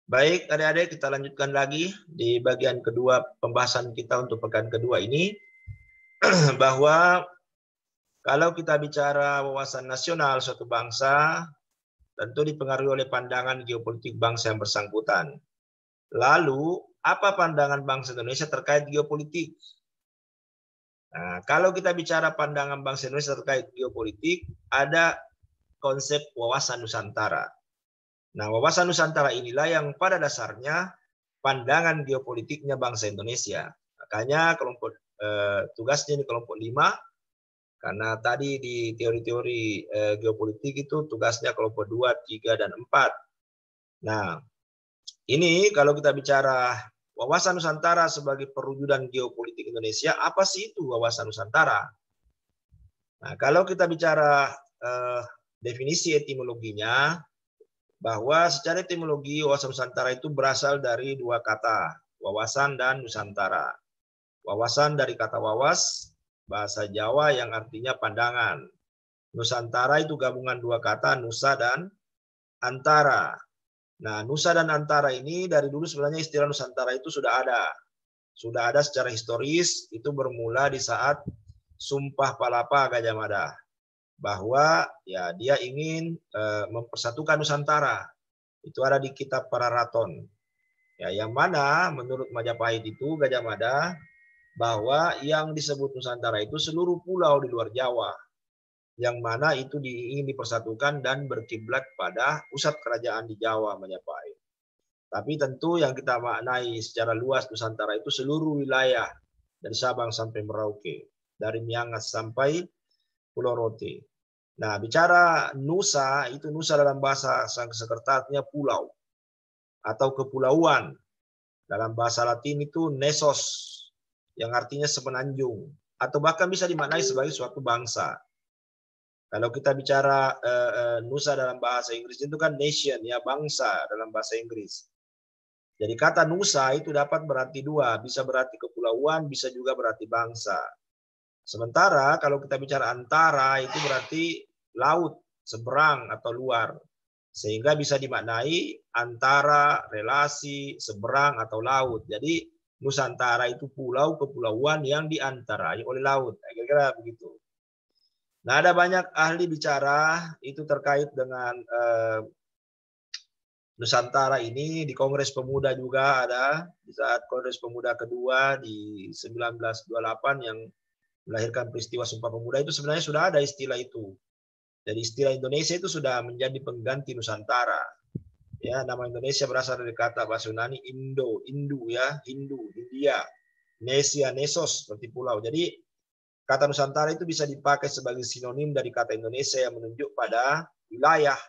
Baik, adik-adik, kita lanjutkan lagi di bagian kedua pembahasan kita untuk pekan kedua ini, bahwa kalau kita bicara wawasan nasional suatu bangsa, tentu dipengaruhi oleh pandangan geopolitik bangsa yang bersangkutan. Lalu, apa pandangan bangsa Indonesia terkait geopolitik? Nah, kalau kita bicara pandangan bangsa Indonesia terkait geopolitik, ada konsep wawasan Nusantara. Nah, wawasan Nusantara inilah yang pada dasarnya pandangan geopolitiknya bangsa Indonesia. Makanya kelompok tugasnya ini kelompok 5, karena tadi di teori-teori geopolitik itu tugasnya kelompok 2, 3, dan 4. Nah, ini kalau kita bicara wawasan Nusantara sebagai perwujudan geopolitik Indonesia, apa sih itu wawasan Nusantara? Nah, kalau kita bicara definisi etimologinya, bahwa secara etimologi wawasan Nusantara itu berasal dari dua kata, wawasan dan Nusantara. Wawasan dari kata wawas, bahasa Jawa yang artinya pandangan. Nusantara itu gabungan dua kata, nusa dan antara. Nah, nusa dan antara ini dari dulu sebenarnya istilah Nusantara itu sudah ada. Sudah ada secara historis, itu bermula di saat Sumpah Palapa Gajah Mada. Bahwa ya dia ingin mempersatukan Nusantara. Itu ada di kitab Pararaton. Ya, yang mana menurut Majapahit itu Gajah Mada bahwa yang disebut Nusantara itu seluruh pulau di luar Jawa, yang mana itu ingin dipersatukan dan berkiblat pada pusat kerajaan di Jawa, Majapahit. Tapi tentu yang kita maknai secara luas Nusantara itu seluruh wilayah dari Sabang sampai Merauke, dari Miangas sampai Pulau Rote. Nah, bicara Nusa, itu Nusa dalam bahasa Sanskerta artinya pulau atau kepulauan. Dalam bahasa Latin itu Nesos, yang artinya semenanjung, atau bahkan bisa dimaknai sebagai suatu bangsa. Kalau kita bicara Nusa dalam bahasa Inggris itu kan nation, ya bangsa dalam bahasa Inggris. Jadi kata Nusa itu dapat berarti dua, bisa berarti kepulauan, bisa juga berarti bangsa. Sementara kalau kita bicara antara itu berarti laut, seberang atau luar. Sehingga bisa dimaknai antara, relasi, seberang atau laut. Jadi Nusantara itu pulau kepulauan yang diantarai oleh laut. Kira-kira begitu. Nah, ada banyak ahli bicara itu terkait dengan Nusantara ini. Di Kongres Pemuda juga ada, di saat Kongres Pemuda kedua di 1928 yang melahirkan peristiwa Sumpah Pemuda itu sebenarnya sudah ada istilah itu. Jadi istilah Indonesia itu sudah menjadi pengganti Nusantara. Ya, nama Indonesia berasal dari kata bahasa Yunani Indo, Hindu ya, Hindu, India, Nesia, Nesos seperti pulau. Jadi kata Nusantara itu bisa dipakai sebagai sinonim dari kata Indonesia yang menunjuk pada wilayah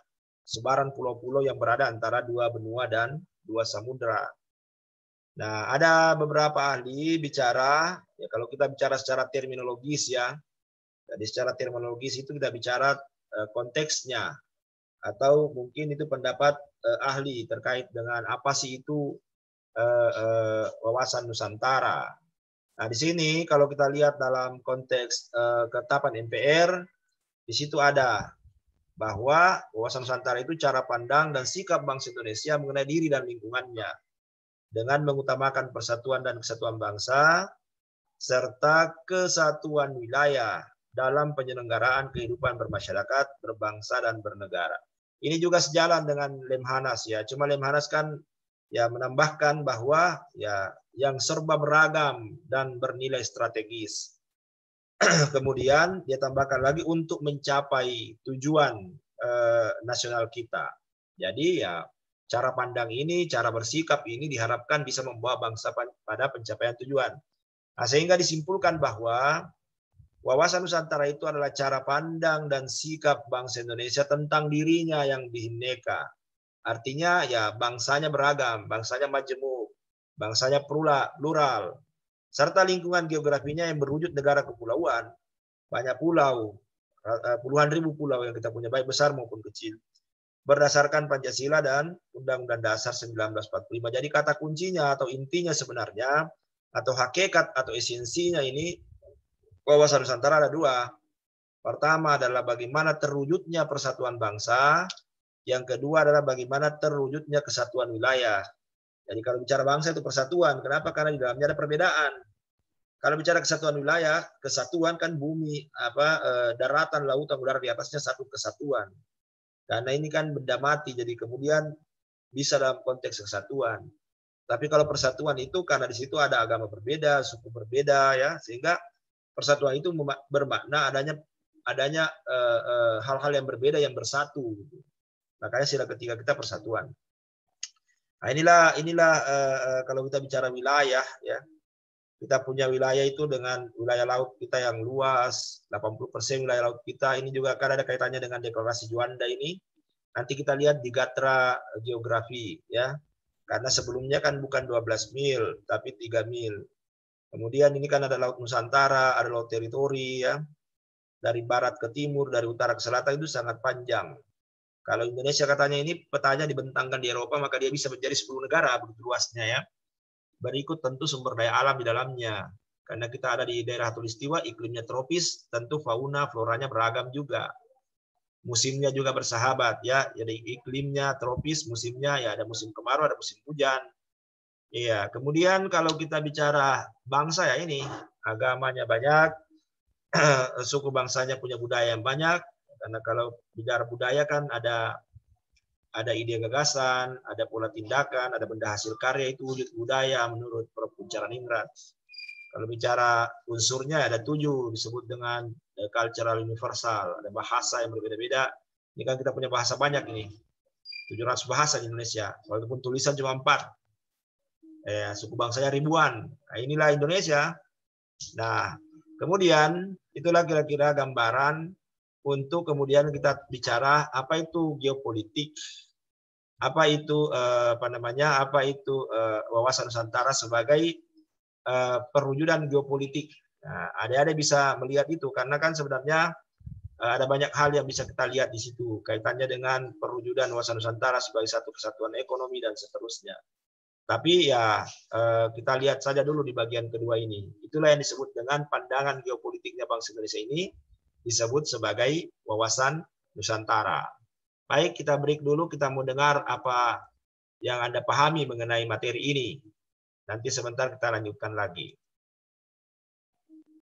sebaran pulau-pulau yang berada antara dua benua dan dua samudera. Nah, ada beberapa ahli bicara, ya kalau kita bicara secara terminologis ya, jadi secara terminologis itu kita bicara konteksnya, atau mungkin itu pendapat ahli terkait dengan apa sih itu wawasan Nusantara. Nah, di sini kalau kita lihat dalam konteks ketetapan MPR, di situ ada bahwa wawasan Nusantara itu cara pandang dan sikap bangsa Indonesia mengenai diri dan lingkungannya dengan mengutamakan persatuan dan kesatuan bangsa serta kesatuan wilayah dalam penyelenggaraan kehidupan bermasyarakat, berbangsa, dan bernegara. Ini juga sejalan dengan Lemhanas ya. Cuma Lemhanas kan ya menambahkan bahwa ya yang serba beragam dan bernilai strategis. Kemudian dia tambahkan lagi untuk mencapai tujuan nasional kita. Jadi ya cara pandang ini, cara bersikap ini diharapkan bisa membawa bangsa pada pencapaian tujuan. Nah, sehingga disimpulkan bahwa wawasan Nusantara itu adalah cara pandang dan sikap bangsa Indonesia tentang dirinya yang bhinneka. Artinya ya bangsanya beragam, bangsanya majemuk, bangsanya plural, serta lingkungan geografinya yang berwujud negara kepulauan. Banyak pulau, puluhan ribu pulau yang kita punya, baik besar maupun kecil, berdasarkan Pancasila dan Undang-Undang Dasar 1945. Jadi kata kuncinya atau intinya sebenarnya, atau hakikat atau esensinya ini, wawasan Nusantara ada dua. Pertama adalah bagaimana terwujudnya persatuan bangsa, Yang kedua adalah bagaimana terwujudnya kesatuan wilayah. Jadi kalau bicara bangsa itu persatuan. Kenapa? Karena di dalamnya ada perbedaan. Kalau bicara kesatuan wilayah, kesatuan kan bumi, daratan, lautan, udara di atasnya satu kesatuan. Karena ini kan benda mati, jadi kemudian bisa dalam konteks kesatuan. Tapi kalau persatuan itu karena di situ ada agama berbeda, suku berbeda, ya, sehingga persatuan itu bermakna adanya hal-hal yang berbeda yang bersatu. Makanya sila ketiga kita persatuan. Nah, inilah kalau kita bicara wilayah, ya, kita punya wilayah itu dengan wilayah laut kita yang luas, 80% wilayah laut kita. Ini juga akan ada kaitannya dengan deklarasi Juanda ini. Nanti kita lihat di Gatra Geografi, ya. Karena sebelumnya kan bukan 12 mil, tapi 3 mil. Kemudian ini kan ada Laut Nusantara, ada Laut Teritori, ya. Dari barat ke timur, dari utara ke selatan itu sangat panjang. Kalau Indonesia katanya ini petanya dibentangkan di Eropa, maka dia bisa menjadi 10 negara, begitu luasnya, ya. Berikut tentu sumber daya alam di dalamnya. Karena kita ada di daerah Tulistiwa, iklimnya tropis, tentu fauna, floranya beragam juga. Musimnya juga bersahabat, ya. Jadi iklimnya tropis, musimnya ya ada musim kemarau, ada musim hujan. Iya, kemudian kalau kita bicara bangsa, ya, ini agamanya banyak, suku bangsanya punya budaya yang banyak. Karena kalau bicara budaya kan ada ide gagasan, ada pola tindakan, ada benda hasil karya, itu wujud budaya menurut Prof. Puncaraningrat. Kalau bicara unsurnya ada 7, disebut dengan cultural universal, ada bahasa yang berbeda-beda. Ini kan kita punya bahasa banyak ini, 700 bahasa di Indonesia, walaupun tulisan cuma 4. Suku bangsanya ribuan. Nah, inilah Indonesia. Nah, kemudian itulah kira-kira gambaran untuk kemudian kita bicara apa itu geopolitik, apa itu wawasan Nusantara sebagai perwujudan geopolitik. Nah, adik-adik bisa melihat itu karena kan sebenarnya ada banyak hal yang bisa kita lihat di situ kaitannya dengan perwujudan wawasan Nusantara sebagai satu kesatuan ekonomi dan seterusnya. Tapi ya kita lihat saja dulu di bagian kedua ini. Itulah yang disebut dengan pandangan geopolitiknya bangsa Indonesia ini disebut sebagai wawasan Nusantara. Baik, kita break dulu, kita mau dengar apa yang Anda pahami mengenai materi ini. Nanti sebentar kita lanjutkan lagi.